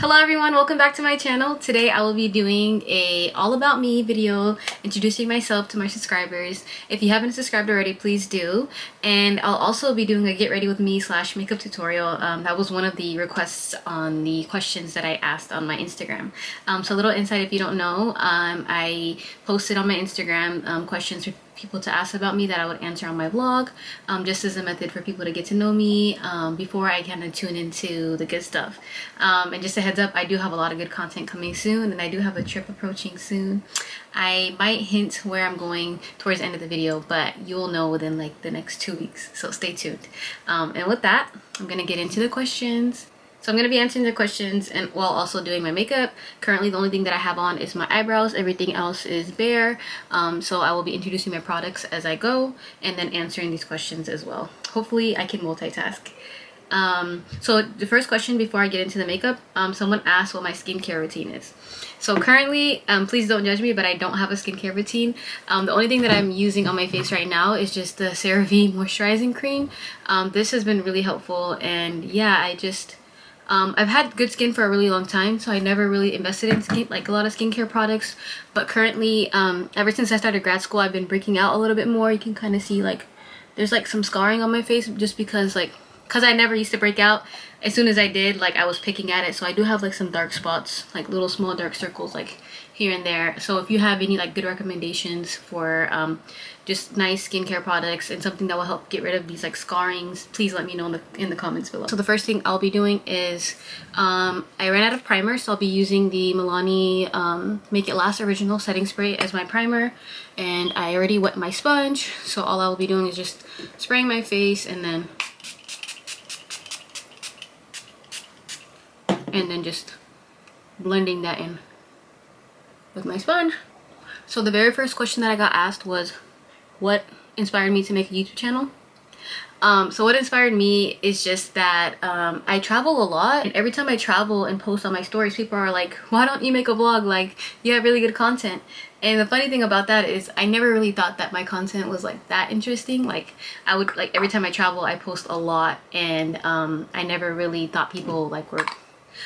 Hello everyone, welcome back to my channel. Today I will be doing a all about me video introducing myself to my subscribers. If you haven't subscribed already, please do. And I'll also be doing a get ready with me / makeup tutorial. That was one of the requests on the questions that I asked on my Instagram. So a little insight if you don't know, I posted on my Instagram questions for people to ask about me that I would answer on my vlog, just as a method for people to get to know me before I kind of tune into the good stuff. And just a heads up, I do have a lot of good content coming soon, and I do have a trip approaching soon. I might hint where I'm going towards the end of the video, but you'll know within like the next 2 weeks, so stay tuned. And with that, I'm gonna get into the questions. So I'm going to be answering the questions and while also doing my makeup. Currently the only thing that I have on is my eyebrows. Everything else is bare. So I will be introducing my products as I go and then answering these questions as well. Hopefully I can multitask. So the first question before I get into the makeup, someone asked what my skincare routine is. So currently, please don't judge me, but I don't have a skincare routine. The only thing that I'm using on my face right now is just the CeraVe moisturizing cream. This has been really helpful, and yeah, I've had good skin for a really long time, so I never really invested in a lot of skincare products. But currently, ever since I started grad school, I've been breaking out a little bit more. You can kind of see there's some scarring on my face just because I never used to break out. As soon as I did, I was picking at it. So I do have some dark spots, little small dark circles here and there. So if you have any good recommendations for just nice skincare products and something that will help get rid of these scarrings, please let me know in the comments below. So the first thing I'll be doing is I ran out of primer, so I'll be using the Milani Make It Last Original Setting Spray as my primer, and I already wet my sponge, so all I'll be doing is just spraying my face and then just blending that in with my sponge. So the very first question that I got asked was what inspired me to make a YouTube channel. So what inspired me is just that I travel a lot, and every time I travel and post on my stories, people are like, why don't you make a vlog? You have really good content. And the funny thing about that is I never really thought that my content was that interesting. I would every time I travel I post a lot, and I never really thought people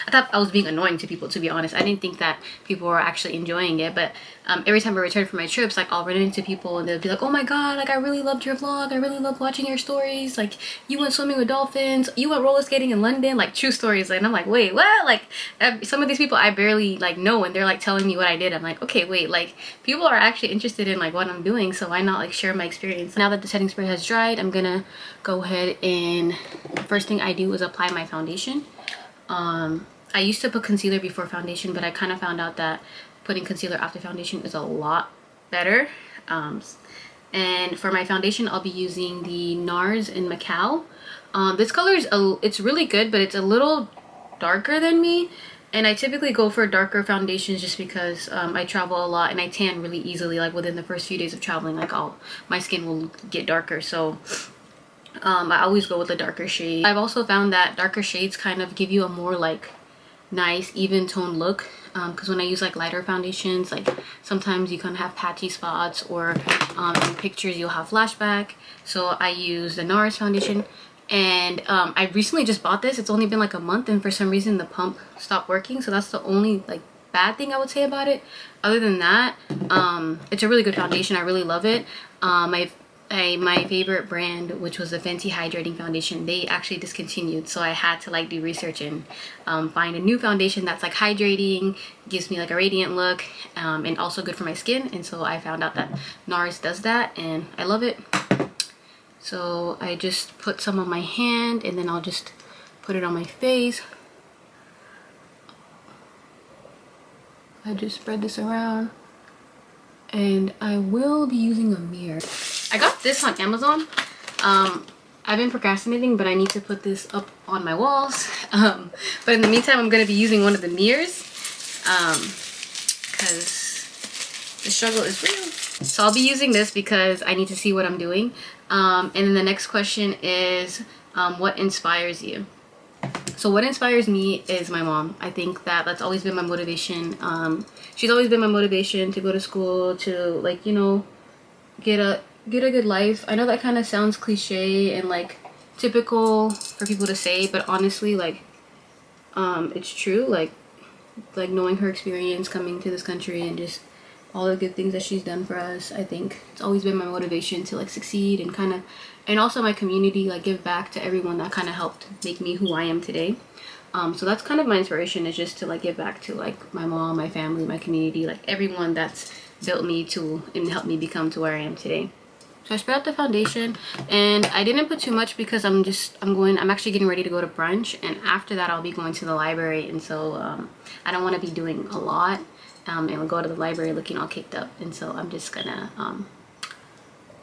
I thought I was being annoying to people, to be honest. I didn't think that people were actually enjoying it, but every time I return from my trips, I'll run into people and they'll be like, oh my god, I really loved your vlog, I really loved watching your stories, you went swimming with dolphins, you went roller skating in London, true stories. And I'm like, wait, what? Some of these people I barely know, and they're telling me what I did. I'm like, okay, wait, people are actually interested in what I'm doing, so why not share my experience? Now that the setting spray has dried, I'm gonna go ahead and the first thing I do is apply my foundation. I used to put concealer before foundation, but I kind of found out that putting concealer after foundation is a lot better. And for my foundation, I'll be using the NARS in Macao. This color it's really good, but it's a little darker than me. And I typically go for darker foundations just because I travel a lot and I tan really easily. Within the first few days of traveling, my skin will get darker. So I always go with a darker shade. I've also found that darker shades kind of give you a more nice even tone look, because when I use lighter foundations, sometimes you kind of have patchy spots, or in pictures you'll have flashback. So I use the NARS foundation, and I recently just bought this. It's only been a month, and for some reason the pump stopped working, so that's the only bad thing I would say about it. Other than that, it's a really good foundation. I really love it. My favorite brand, which was the Fenty hydrating foundation, they actually discontinued, so I had to do research and find a new foundation that's hydrating, gives me a radiant look, and also good for my skin. And so I found out that NARS does that, and I love it. So I just put some on my hand, and then I'll just put it on my face. I just spread this around, and I will be using a mirror. I got this on Amazon. I've been procrastinating, but I need to put this up on my walls. But in the meantime, I'm going to be using one of the mirrors, because the struggle is real. So I'll be using this because I need to see what I'm doing. And then the next question is, what inspires you? So what inspires me is my mom. I think that's always been my motivation. She's always been my motivation to go to school, to get a good life. I know that kind of sounds cliche and typical for people to say, but honestly, it's true. like knowing her experience coming to this country and just all the good things that she's done for us. I think it's always been my motivation to like succeed and kind of, and also my community, like give back to everyone that kind of helped make me who I am today. So that's kind of my inspiration, is just to like give back to like my mom, my family, my community, like everyone that's built me to and helped me become to where I am today. So I spread out the foundation, and I didn't put too much because I'm actually getting ready to go to brunch, and after that I'll be going to the library, and so I don't want to be doing a lot and go to the library looking all caked up, and so I'm just gonna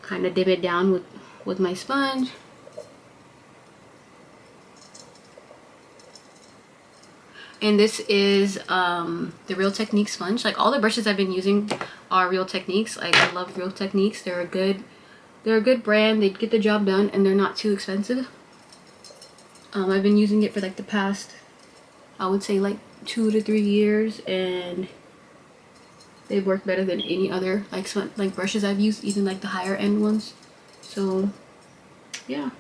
kind of dim it down with my sponge. And this is the Real Techniques sponge. Like all the brushes I've been using are Real Techniques. Like I love Real Techniques. They're a good brand. They get the job done and they're not too expensive. I've been using it for like the past, I would say like 2 to 3 years, and they've worked better than any other like brushes I've used, even like the higher end ones. So yeah,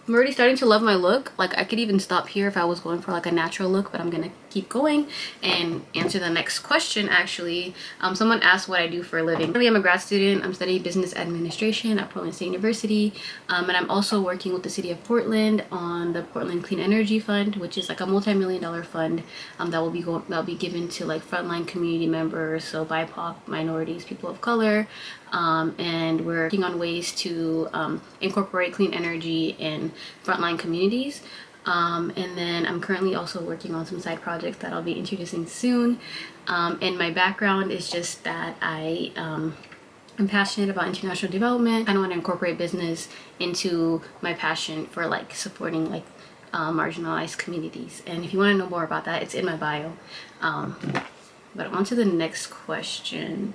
I'm already starting to love my look. Like I could even stop here if I was going for like a natural look, but I'm gonna keep going and answer the next question. Actually, someone asked what I do for a living. Currently, I'm a grad student. I'm studying business administration at Portland State University, and I'm also working with the city of Portland on the Portland Clean Energy Fund, which is like a multi-million-dollar fund that will be given to like frontline community members, so BIPOC, minorities, people of color, and we're working on ways to incorporate clean energy in frontline communities. And then I'm currently also working on some side projects that I'll be introducing soon. And my background is just that I'm passionate about international development. I want to incorporate business into my passion for like supporting like marginalized communities. And if you want to know more about that, it's in my bio. But on to the next question.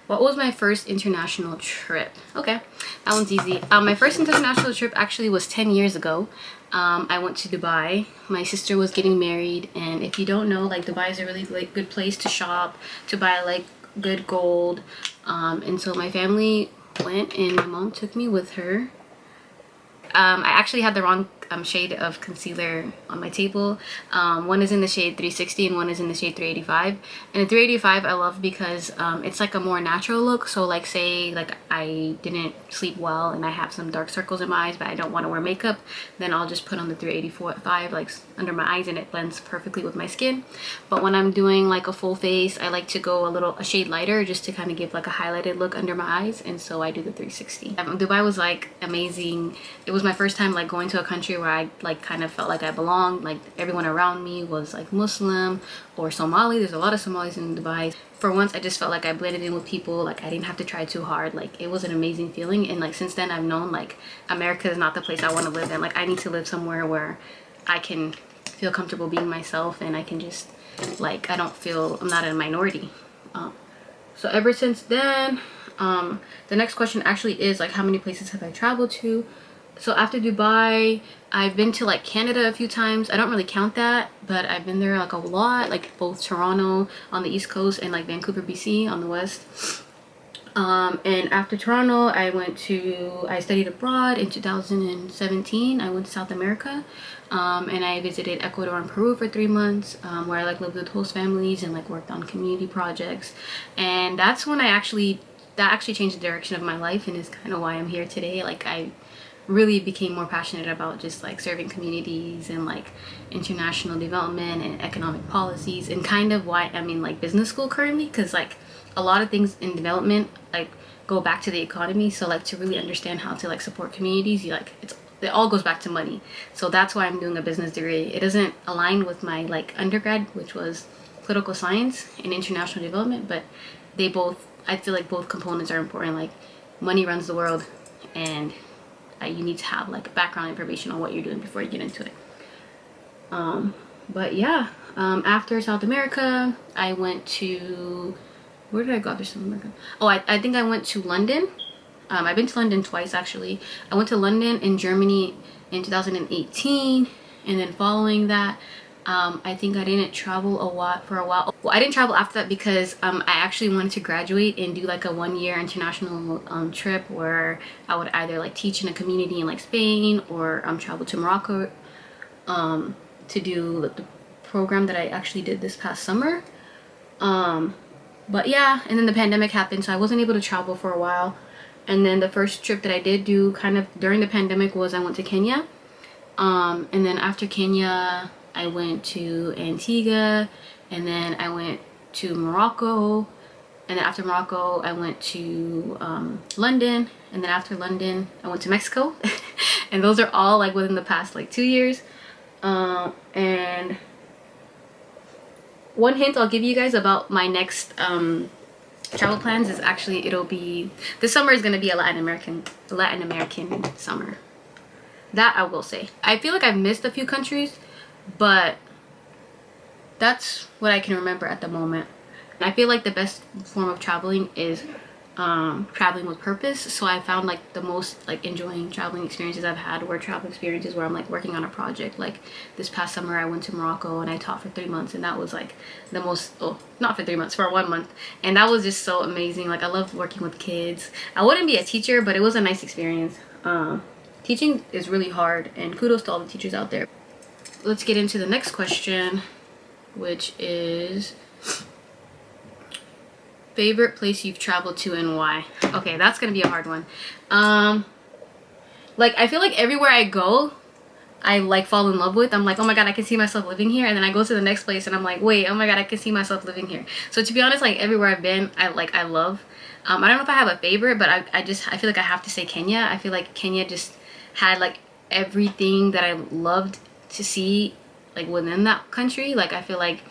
What was my first international trip? Okay, that one's easy. My first international trip actually was 10 years ago. I went to Dubai. My sister was getting married, and if you don't know, like Dubai is a really like good place to shop, to buy like good gold. And so my family went, and my mom took me with her. I actually had the wrong shade of concealer on my table. One is in the shade 360 and one is in the shade 385. And the 385 I love because it's like a more natural look. So like say like I didn't sleep well and I have some dark circles in my eyes, but I don't want to wear makeup, then I'll just put on the 385 like under my eyes, and it blends perfectly with my skin. But when I'm doing like a full face, I like to go a shade lighter just to kind of give like a highlighted look under my eyes, and so I do the 360. Dubai was like amazing. It was my first time like going to a country where I like kind of felt like I belonged. Like everyone around me was like Muslim or Somali. There's a lot of Somalis in Dubai. For once, I just felt like I blended in with people. Like I didn't have to try too hard. Like it was an amazing feeling. And like since then I've known like America is not the place I want to live in. Like I need to live somewhere where I can feel comfortable being myself, and I can just like I'm not a minority. So ever since then, the next question actually is like how many places have I traveled to? So after Dubai, I've been to like Canada a few times. I don't really count that, but I've been there like a lot, like both Toronto on the East Coast and like Vancouver, BC on the West. And after Toronto, I studied abroad in 2017. I went to South America, and I visited Ecuador and Peru for 3 months, where I like lived with host families and like worked on community projects. And that's when that actually changed the direction of my life, and is kind of why I'm here today. Like I really became more passionate about just like serving communities and like international development and economic policies, and kind of why I'm in like business school currently, because like a lot of things in development like go back to the economy. So like to really understand how to like support communities, it all goes back to money. So that's why I'm doing a business degree. It doesn't align with my like undergrad, which was political science and international development, but I feel like both components are important. Like money runs the world, and you need to have like background information on what you're doing before you get into it. But yeah, after South America, I went to, where did I go after South America? Oh, I think I went to London. I've been to London twice actually. I went to London and Germany in 2018, and then following that, I think I didn't travel for a while. Well, I didn't travel after that because I actually wanted to graduate and do like a 1-year international trip where I would either like teach in a community in like Spain, or travel to Morocco to do the program that I actually did this past summer. But yeah, and then the pandemic happened, so I wasn't able to travel for a while. And then the first trip that I did do kind of during the pandemic was I went to Kenya. And then after Kenya, I went to Antigua, and then I went to Morocco, and then after Morocco, I went to London, and then after London, I went to Mexico. And those are all like within the past like 2 years. And one hint I'll give you guys about my next travel plans is actually this summer is gonna be a Latin American summer. That I will say. I feel like I've missed a few countries, but that's what I can remember at the moment. And I feel like the best form of traveling is traveling with purpose. So I found like the most like enjoying traveling experiences I've had were travel experiences where I'm like working on a project. Like this past summer I went to Morocco and I taught for 3 months, and that was like the most, not for 3 months, for 1 month, and that was just so amazing. Like I love working with kids. I wouldn't be a teacher, but it was a nice experience. Teaching is really hard, and kudos to all the teachers out there. Let's get into the next question, which is favorite place you've traveled to and why. Okay, that's gonna be a hard one. Like I feel like everywhere I go I like fall in love with, I'm like, oh my god, I can see myself living here, and then I go to the next place and I'm like, wait, oh my god, I can see myself living here. So to be honest, like everywhere I've been I love. I don't know if I have a favorite, but I feel like I have to say Kenya. I feel like Kenya just had like everything that I loved to see like within that country. Like I feel like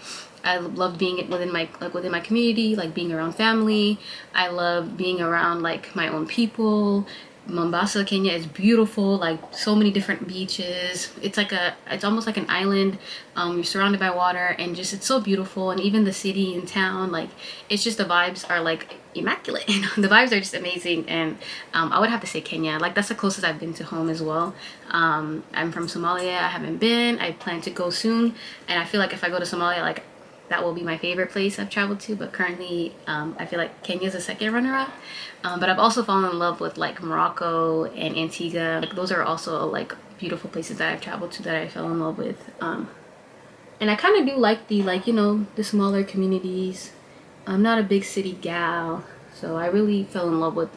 I loved being within my community, like being around family. I love being around like my own people. Mombasa, Kenya is beautiful, like so many different beaches. It's almost like an island. You're surrounded by water, and just it's so beautiful. And even the city and town, like it's just the vibes are like immaculate. The vibes are just amazing. And I would have to say Kenya. Like that's the closest I've been to home as well. I'm from Somalia. I haven't been. I plan to go soon, and I feel like if I go to Somalia, like that will be my favorite place I've traveled to. But currently I feel like Kenya is a second runner-up. But I've also fallen in love with like Morocco and Antigua. Like those are also like beautiful places that I've traveled to that I fell in love with. And I kind of do like the the smaller communities. I'm not a big city gal, so I really fell in love with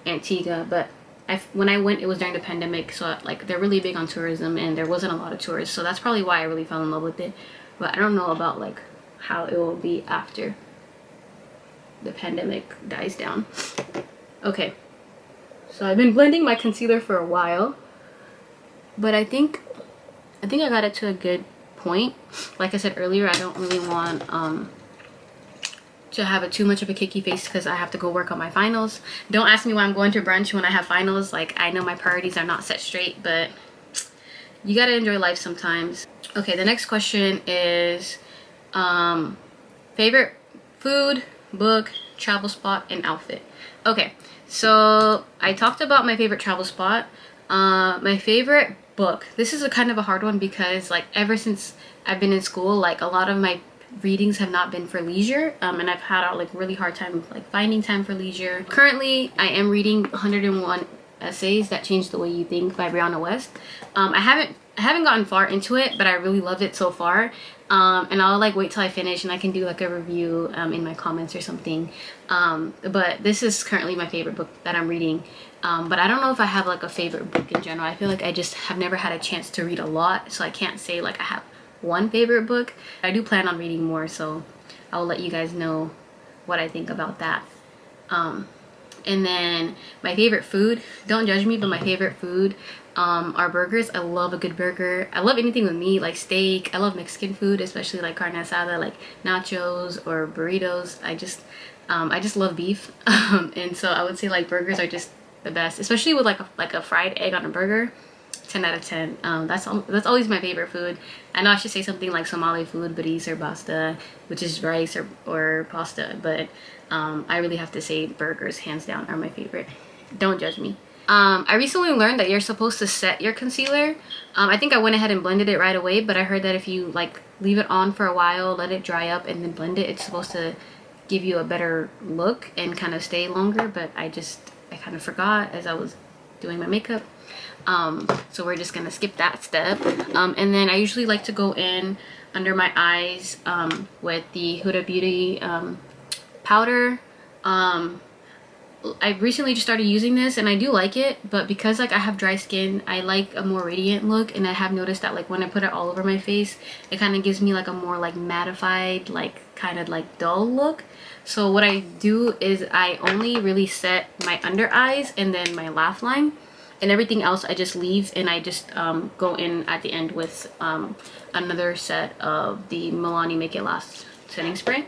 Antigua. But when I went, it was during the pandemic, so like they're really big on tourism, and there wasn't a lot of tourists, so that's probably why I really fell in love with it. But I don't know about like how it will be after the pandemic dies down. Okay, so I've been blending my concealer for a while, but I think I got it to a good point. Like I said earlier, I don't really want to have too much of a cakey face because I have to go work on my finals. Don't ask me why I'm going to brunch when I have finals. Like I know my priorities are not set straight, but you gotta enjoy life sometimes. Okay, the next question is favorite food, book, travel spot, and outfit. Okay, so I talked about my favorite travel spot. My favorite book, this is a kind of a hard one because like ever since I've been in school, like a lot of my readings have not been for leisure, and I've had a like really hard time like finding time for leisure. Currently I am reading 101 Essays That Change the Way You Think by Brianna West. I haven't gotten far into it, but I really loved it so far. And I'll like wait till I finish and I can do like a review in my comments or something. But this is currently my favorite book that I'm reading. But I don't know if I have like a favorite book in general. I feel like I just have never had a chance to read a lot, so I can't say like I have one favorite book. I do plan on reading more, so I'll let you guys know what I think about that. And then my favorite food, don't judge me, but my favorite food are burgers. I love a good burger. I love anything with meat, like steak. I love Mexican food, especially like carne asada, like nachos or burritos. I just love beef. And so I would say like burgers are just the best, especially with like a fried egg on a burger. 10 out of 10. That's always my favorite food. I know I should say something like Somali food, baris or pasta, which is rice or pasta, but I really have to say burgers hands down are my favorite. Don't judge me. I recently learned that you're supposed to set your concealer. I think I went ahead and blended it right away, but I heard that if you like leave it on for a while, let it dry up, and then blend it, it's supposed to give you a better look and kind of stay longer. But I kind of forgot as I was doing my makeup. So we're just gonna skip that step. And then I usually like to go in under my eyes with the Huda Beauty powder. I recently just started using this and I do like it, but because like I have dry skin, I like a more radiant look, and I have noticed that like when I put it all over my face, it kind of gives me like a more like mattified, like kind of like dull look. So what I do is I only really set my under eyes and then my laugh line, and everything else I just leave, and I just go in at the end with another set of the Milani Make It Last setting spray.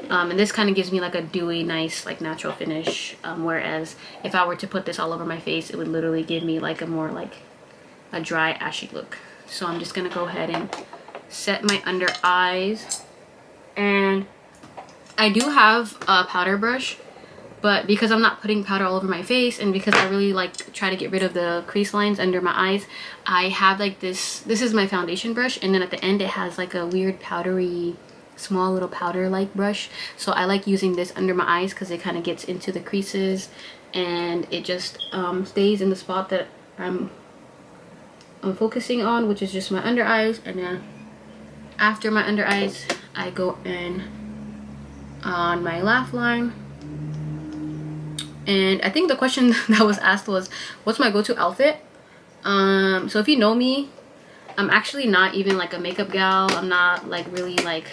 And this kind of gives me like a dewy, nice, like natural finish, whereas if I were to put this all over my face, it would literally give me like a more like a dry, ashy look. So I'm just gonna go ahead and set my under eyes, and I do have a powder brush, but because I'm not putting powder all over my face, and because I really like try to get rid of the crease lines under my eyes, I have like this is my foundation brush, and then at the end it has like a weird powdery, small little powder like brush. So I like using this under my eyes because it kind of gets into the creases, and it just stays in the spot that I'm focusing on, which is just my under eyes. And then after my under eyes, I go in on my laugh line. And I think the question that was asked was, what's my go-to outfit? So if you know me, I'm actually not even like a makeup gal. I'm not like really like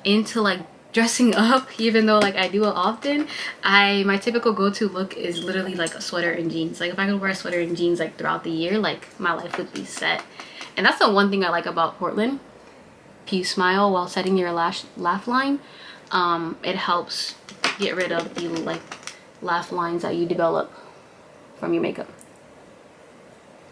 into like dressing up, even though like I do it often. My typical go-to look is literally like a sweater and jeans. Like if I could wear a sweater and jeans like throughout the year, like my life would be set. And that's the one thing I like about Portland. If you smile while setting your laugh line, it helps get rid of the like laugh lines that you develop from your makeup.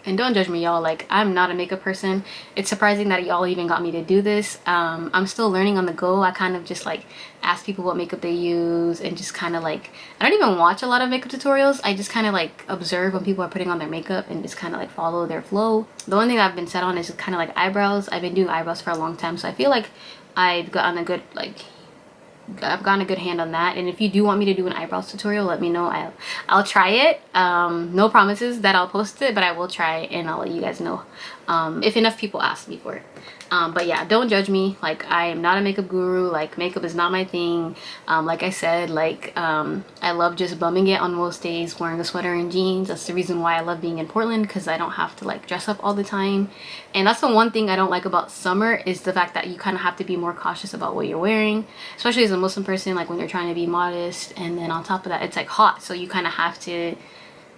And don't judge me, y'all, like I'm not a makeup person. It's surprising that y'all even got me to do this. I'm still learning on the go. I kind of just like ask people what makeup they use, and just kind of like, I don't even watch a lot of makeup tutorials. I just kind of like observe when people are putting on their makeup and just kind of like follow their flow. The one thing I've been set on is just kind of like eyebrows. I've been doing eyebrows for a long time, so I feel like I've gotten a good hand on that. And if you do want me to do an eyebrows tutorial, let me know. I'll try it. No promises that I'll post it, but I will try, and I'll let you guys know if enough people ask me for it. But yeah, don't judge me. Like I am not a makeup guru. Like makeup is not my thing. Like I said, like I love just bumming it on most days, wearing a sweater and jeans. That's the reason why I love being in Portland, because I don't have to like dress up all the time. And that's the one thing I don't like about summer, is the fact that you kind of have to be more cautious about what you're wearing, especially as a Muslim person, like when you're trying to be modest. And then on top of that, it's like hot, so you kind of have to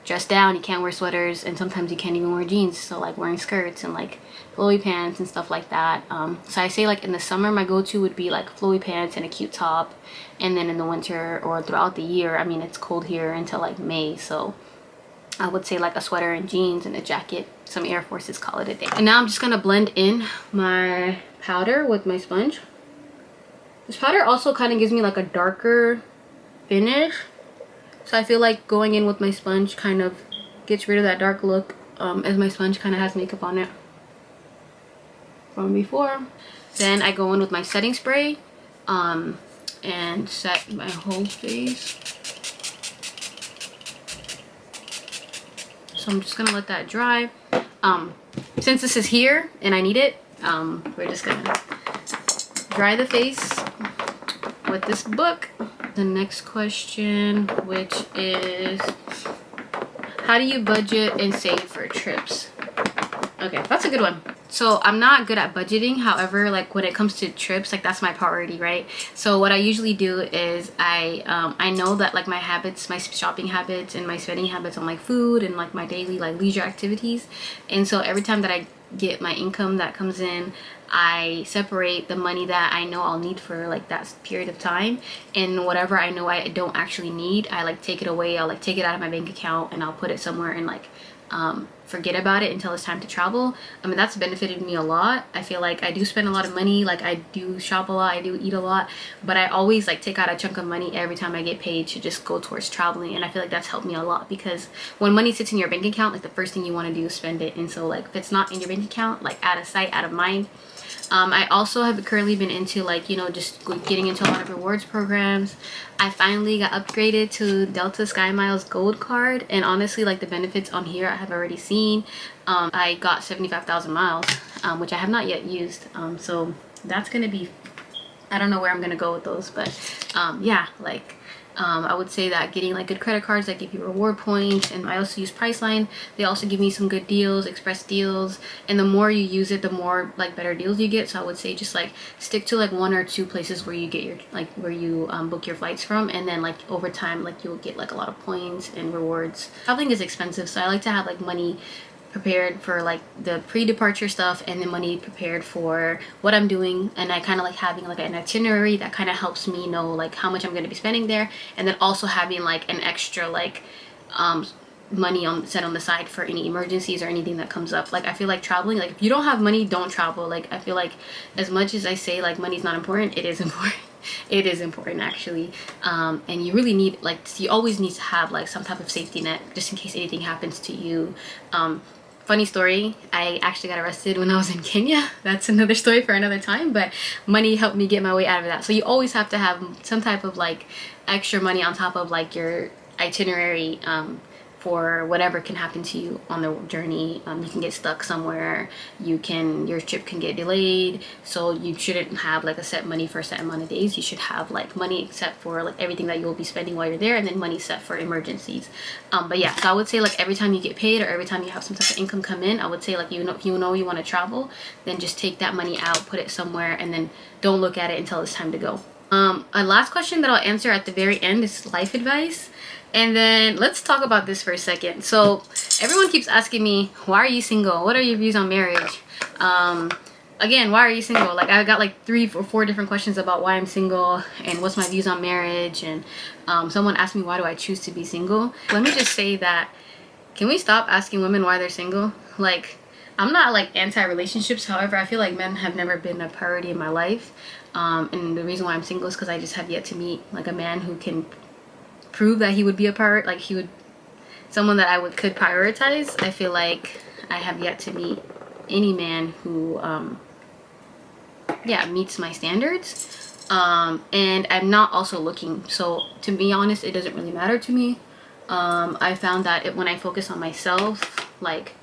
dress down. You can't wear sweaters, and sometimes you can't even wear jeans, so like wearing skirts and like flowy pants and stuff like that. So I say like in the summer my go-to would be like flowy pants and a cute top, and then in the winter or throughout the year, I mean it's cold here until like May, so I would say like a sweater and jeans and a jacket, some Air Forces, call it a day. And now I'm just gonna blend in my powder with my sponge. This powder also kind of gives me like a darker finish, so I feel like going in with my sponge kind of gets rid of that dark look, as my sponge kind of has makeup on it from before. Then I go in with my setting spray and set my whole face. So I'm just gonna let that dry. Since this is here and I need it, we're just gonna dry the face with this book. The next question, which is, how do you budget and save for trips? Okay, that's a good one. So I'm not good at budgeting. However, like when it comes to trips, like that's my priority, right? So what I usually do is I know that like my habits, my shopping habits and my spending habits on like food and like my daily like leisure activities. And so every time that I get my income that comes in, I separate the money that I know I'll need for like that period of time, and whatever I know I don't actually need, I like take it away. I'll like take it out of my bank account and I'll put it somewhere and like forget about it until it's time to travel. I mean, that's benefited me a lot. I feel like I do spend a lot of money, like I do shop a lot, I do eat a lot, but I always like take out a chunk of money every time I get paid to just go towards traveling. And I feel like that's helped me a lot, because when money sits in your bank account, like the first thing you want to do is spend it. And so like if it's not in your bank bank account, like out of sight, out of mind. I also have currently been into like, you know, just getting into a lot of rewards programs. I finally got upgraded to Delta Sky Miles Gold card, and honestly, like the benefits on here I have already seen. I got 75,000 miles, which I have not yet used. So that's gonna be, I don't know where I'm gonna go with those, but yeah, like I would say that getting like good credit cards that give you reward points, and I also use Priceline. They also give me some good deals, express deals, and the more you use it, the more like better deals you get. So I would say just like stick to like 1 or 2 places where you get your like where you book your flights from, and then like over time like you'll get like a lot of points and rewards. Traveling is expensive, so I like to have like money prepared for like the pre-departure stuff, and then money prepared for what I'm doing, and I kind of like having like an itinerary that kind of helps me know like how much I'm going to be spending there, and then also having like an extra like money set on the side for any emergencies or anything that comes up. Like I feel like traveling, like if you don't have money, don't travel. Like I feel like as much as I say like money's not important, it is important. It is important actually, and you really need like, you always need to have like some type of safety net just in case anything happens to you. Funny story, I actually got arrested when I was in Kenya. That's another story for another time, but money helped me get my way out of that. So you always have to have some type of like extra money on top of like your itinerary for whatever can happen to you on the journey. You can get stuck somewhere, your trip can get delayed, so you shouldn't have like a set money for a set amount of days. You should have like money set for like everything that you'll be spending while you're there, and then money set for emergencies. But yeah, so I would say like every time you get paid or every time you have some type of income come in, I would say like, if you know you want to travel, then just take that money out, put it somewhere, and then don't look at it until it's time to go. A last question that I'll answer at the very end is life advice. And then let's talk about this for a second. So everyone keeps asking me, why are you single? What are your views on marriage? Again, why are you single? Like I got like 3 or 4 different questions about why I'm single and what's my views on marriage. And someone asked me, why do I choose to be single? Let me just say that, can we stop asking women why they're single? Like, I'm not like anti-relationships. However, I feel like men have never been a priority in my life. And the reason why I'm single is because I just have yet to meet like a man who can prove that he would be a part, like someone that I could prioritize. I feel like I have yet to meet any man who yeah, meets my standards. And I'm not also looking, so to be honest, it doesn't really matter to me. I found that when I focus on myself, like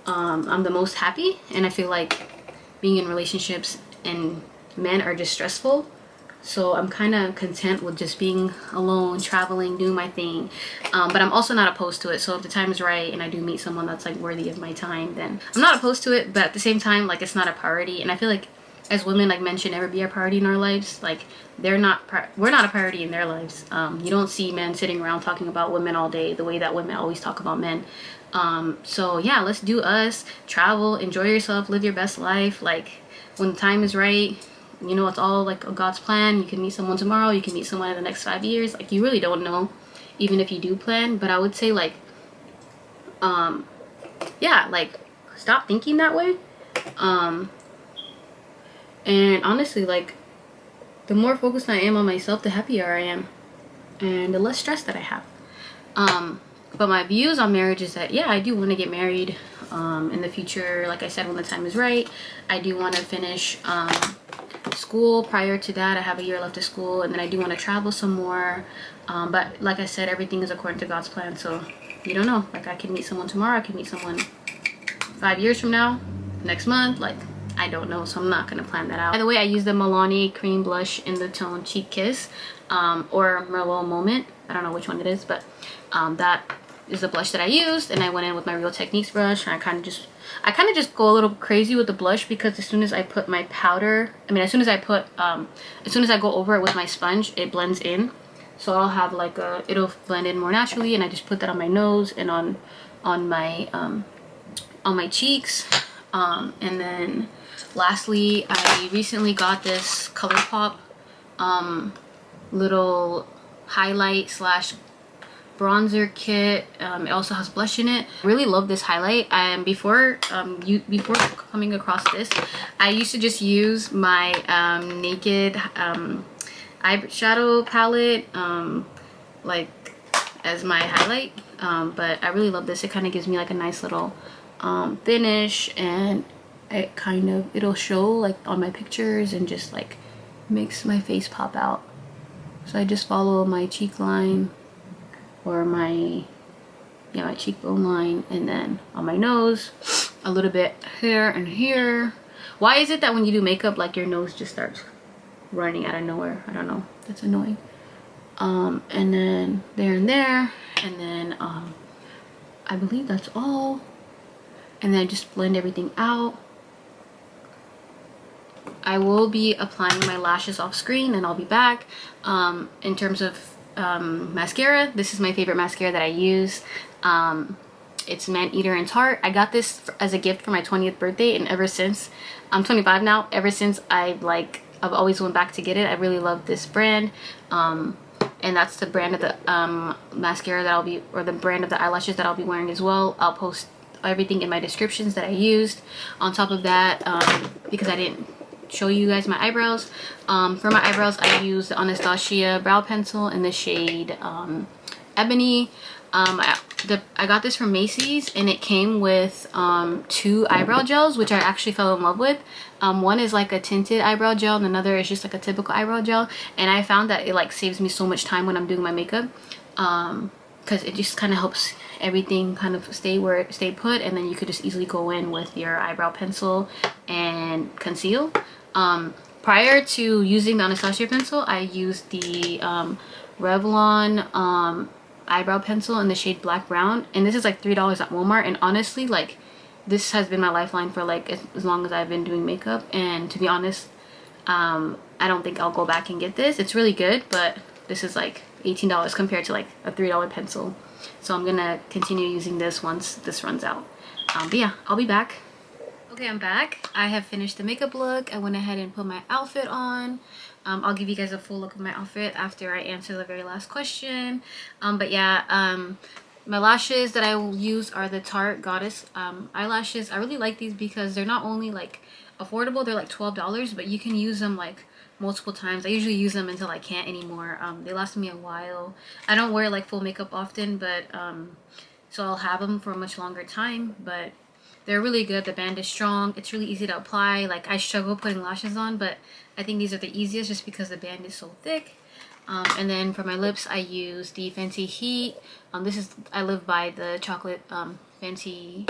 I'm the most happy, and I feel like being in relationships and men are just stressful. So I'm kind of content with just being alone, traveling, doing my thing. But I'm also not opposed to it. So if the time is right and I do meet someone that's like worthy of my time, then I'm not opposed to it. But at the same time, like it's not a priority. And I feel like as women, like men should never be a priority in our lives. Like we're not a priority in their lives. You don't see men sitting around talking about women all day the way that women always talk about men. So yeah, let's do us, travel, enjoy yourself, live your best life. Like when the time is right, you know, it's all like God's plan. You can meet someone tomorrow, you can meet someone in the next 5 years. Like you really don't know, even if you do plan. But I would say like yeah, like stop thinking that way. And honestly, like the more focused I am on myself, the happier I am and the less stress that I have. But my views on marriage is that yeah, I do want to get married in the future. Like I said, when the time is right. I do want to finish school. Prior to that, I have a year left of school, and then I do want to travel some more. But like I said, everything is according to God's plan, so you don't know. Like I can meet someone tomorrow, I can meet someone 5 years from now, next month. Like I don't know, so I'm not gonna plan that out. By the way, I use the Milani cream blush in the tone Cheek Kiss or Merlot Moment. I don't know which one it is, but that is the blush that I used, and I went in with my Real Techniques brush, and I kind of just go a little crazy with the blush, because as soon as I put my powder, as soon as I go over it with my sponge, it blends in. So I'll have like it'll blend in more naturally, and I just put that on my nose and on my cheeks. And then lastly, I recently got this ColourPop little highlight slash bronzer kit. It also has blush in it. I really love this highlight. And before coming across this, I used to just use my Naked eyeshadow palette like as my highlight, but I really love this. It kind of gives me like a nice little finish, and it kind of, it'll show like on my pictures and just like makes my face pop out. So I just follow my cheek line or my cheekbone line, and then on my nose a little bit here and here. Why is it that when you do makeup like your nose just starts running out of nowhere? I don't know, that's annoying. And then there and there, and then I believe that's all. And then just blend everything out. I will be applying my lashes off screen and I'll be back. In terms of mascara, this is my favorite mascara that I use. It's Man Eater and Tarte. I got this as a gift for my 20th birthday, and ever since, I'm 25 now, ever since I've always went back to get it. I really love this brand. And that's the brand of the mascara that I'll be, or the brand of the eyelashes that I'll be wearing as well. I'll post everything in my descriptions that I used. On top of that, because I didn't show you guys my eyebrows, for my eyebrows I used the Anastasia brow pencil in the shade Ebony. I got this from Macy's, and it came with 2 eyebrow gels, which I actually fell in love with. One is like a tinted eyebrow gel, and another is just like a typical eyebrow gel. And I found that it like saves me so much time when I'm doing my makeup, because it just kind of helps everything kind of stay put, and then you could just easily go in with your eyebrow pencil and conceal. Prior to using the Anastasia pencil, I used the Revlon eyebrow pencil in the shade Black Brown, and this is like $3 at Walmart. And honestly, like, this has been my lifeline for like as long as I've been doing makeup. And to be honest, I don't think I'll go back and get this. It's really good, but this is like $18 compared to like a $3 pencil. So I'm gonna continue using this once this runs out. But yeah, I'll be back. Okay, I'm back. I have finished the makeup look. I went ahead and put my outfit on. I'll give you guys a full look of my outfit after I answer the very last question. But yeah, my lashes that I will use are the Tarte Goddess eyelashes. I really like these because they're not only like affordable, they're like $12, but you can use them like multiple times. I usually use them until I can't anymore. They last me a while. I don't wear like full makeup often, but so I'll have them for a much longer time, but they're really good. The band is strong. It's really easy to apply. Like, I struggle putting lashes on, but I think these are the easiest just because the band is so thick. And then for my lips, I use the Fenty Heat. I live by the chocolate Fenty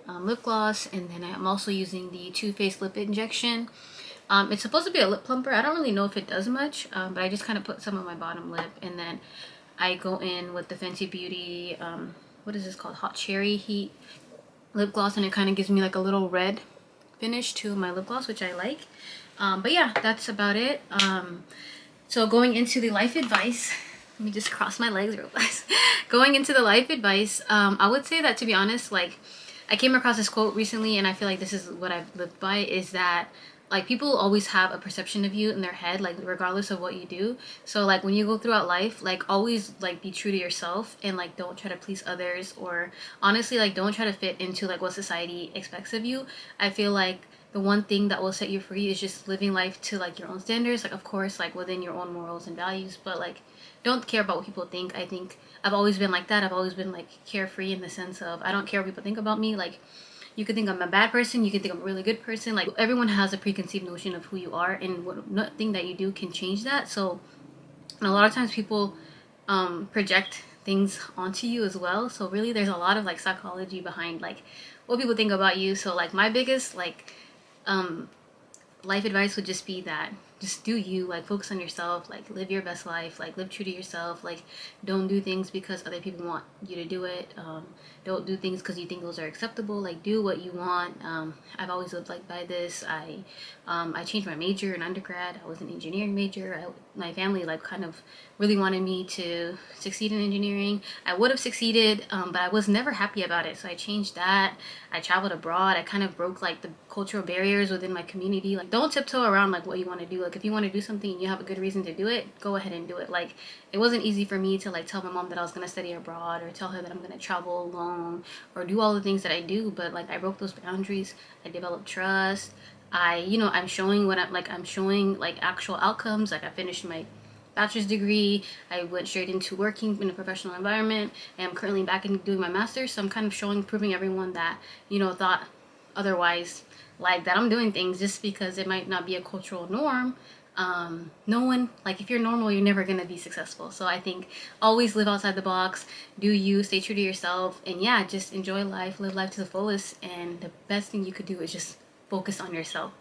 lip gloss. And then I'm also using the Too Faced lip injection. It's supposed to be a lip plumper. I don't really know if it does much, but I just kind of put some on my bottom lip. And then I go in with the Fenty Beauty, what is this called? Hot Cherry Heat lip gloss, and it kind of gives me like a little red finish to my lip gloss, which I like. But yeah, that's about it. So going into the life advice, let me just cross my legs real fast. Going into the life advice, I would say that, to be honest, like, I came across this quote recently, and I feel like this is what I've lived by, is that like, people always have a perception of you in their head, like, regardless of what you do. So like, when you go throughout life, like, always like be true to yourself, and like, don't try to please others, or honestly, like, don't try to fit into like what society expects of you. I feel like the one thing that will set you free is just living life to like your own standards, like, of course, like within your own morals and values, but like, don't care about what people think. I think I've always been like that. I've always been like carefree in the sense of, I don't care what people think about me. Like, you could think I'm a bad person, you could think I'm a really good person. Like, everyone has a preconceived notion of who you are, and nothing that you do can change that. So, and a lot of times people project things onto you as well. So really, there's a lot of like psychology behind like what people think about you. So like, my biggest like life advice would just be that just do you, like, focus on yourself, like, live your best life, like, live true to yourself, like, don't do things because other people want you to do it. Don't do things because you think those are acceptable. Like, do what you want. I've always lived like by this. I changed my major in undergrad. I was an engineering major. My family like kind of really wanted me to succeed in engineering. I would have succeeded, but I was never happy about it. So I changed that. I traveled abroad. I kind of broke like the cultural barriers within my community. Like, don't tiptoe around like what you want to do. Like, if you want to do something and you have a good reason to do it, go ahead and do it. Like, it wasn't easy for me to like tell my mom that I was going to study abroad, or tell her that I'm going to travel alone, or do all the things that I do. But like, I broke those boundaries. I developed trust. I'm showing like actual outcomes. Like, I finished my bachelor's degree. I went straight into working in a professional environment, and I'm currently back in doing my master's. So I'm kind of proving everyone that, you know, thought otherwise, like, that I'm doing things just because it might not be a cultural norm. No one, like, if you're normal, you're never gonna be successful. So I think always live outside the box, do you, stay true to yourself, and yeah, just enjoy life, live life to the fullest. And the best thing you could do is just focus on yourself.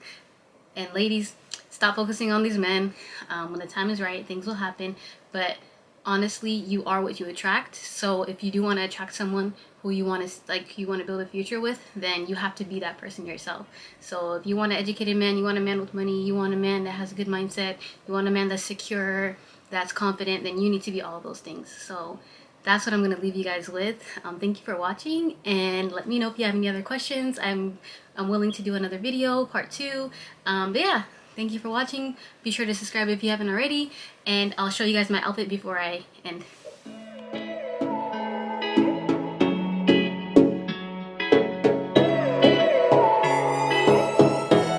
And ladies, stop focusing on these men. When the time is right, things will happen. But honestly, you are what you attract. So if you do want to attract someone who you want to build a future with, then you have to be that person yourself. So if you want an educated man, you want a man with money, you want a man that has a good mindset, you want a man that's secure, that's confident, then you need to be all of those things. So that's what I'm going to leave you guys with. Thank you for watching, and let me know if you have any other questions. I'm willing to do another video, part 2. But yeah, thank you for watching. Be sure to subscribe if you haven't already, and I'll show you guys my outfit before I end.